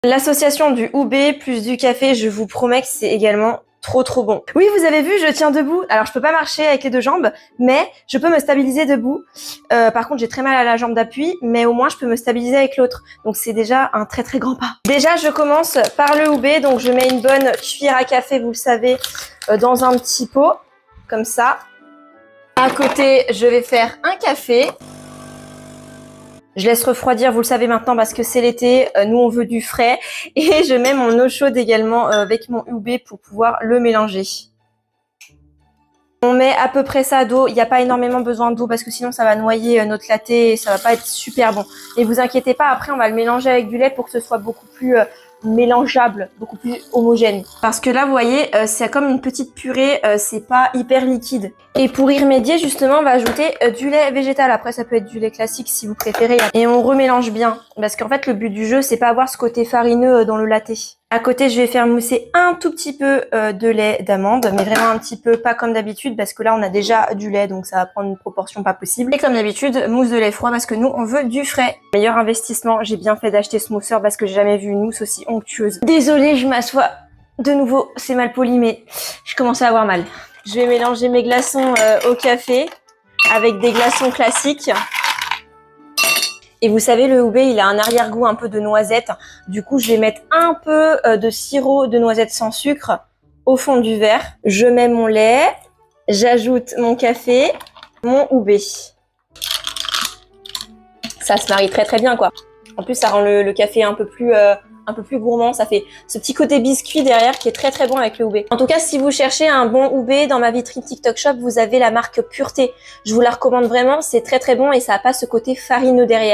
L'association du houbé plus du café, je vous promets que c'est également trop bon. Oui, vous avez vu, je tiens debout. Alors, je peux pas marcher avec les deux jambes, mais je peux me stabiliser debout. Par contre, j'ai très mal à la jambe d'appui, mais au moins, je peux me stabiliser avec l'autre. Donc, c'est déjà un très grand pas. Déjà, je commence par le houbé. Donc, je mets une bonne cuillère à café, vous le savez, dans un petit pot, comme ça. À côté, je vais faire un café. Je laisse refroidir, vous le savez maintenant, parce que c'est l'été, nous on veut du frais. Et je mets mon eau chaude également avec mon houbé pour pouvoir le mélanger. On met à peu près ça d'eau, il n'y a pas énormément besoin d'eau parce que sinon ça va noyer notre latte et ça va pas être super bon. Et vous inquiétez pas, après on va le mélanger avec du lait pour que ce soit beaucoup plus mélangeable, beaucoup plus homogène. Parce que là vous voyez, c'est comme une petite purée, c'est pas hyper liquide. Et pour y remédier justement, on va ajouter du lait végétal. Après ça peut être du lait classique si vous préférez. Et on remélange bien parce qu'en fait le but du jeu c'est pas avoir ce côté farineux dans le latte. À côté, je vais faire mousser un tout petit peu de lait d'amande, mais vraiment un petit peu, pas comme d'habitude, parce que là, on a déjà du lait, donc ça va prendre une proportion pas possible. Et comme d'habitude, mousse de lait froid, parce que nous, on veut du frais. Meilleur investissement, j'ai bien fait d'acheter ce mousseur, parce que j'ai jamais vu une mousse aussi onctueuse. Désolée, je m'assois de nouveau, c'est mal poli, mais je commence à avoir mal. Je vais mélanger mes glaçons au café, avec des glaçons classiques. Et vous savez, le houbé, il a un arrière-goût un peu de noisette. Du coup, je vais mettre un peu de sirop de noisette sans sucre au fond du verre. Je mets mon lait, j'ajoute mon café, mon houbé. Ça se marie très bien, quoi. En plus, ça rend le café un peu plus gourmand. Ça fait ce petit côté biscuit derrière qui est très bon avec le houbé. En tout cas, si vous cherchez un bon houbé, dans ma vitrine TikTok Shop, vous avez la marque Pureté. Je vous la recommande vraiment, c'est très bon et ça n'a pas ce côté farineux derrière.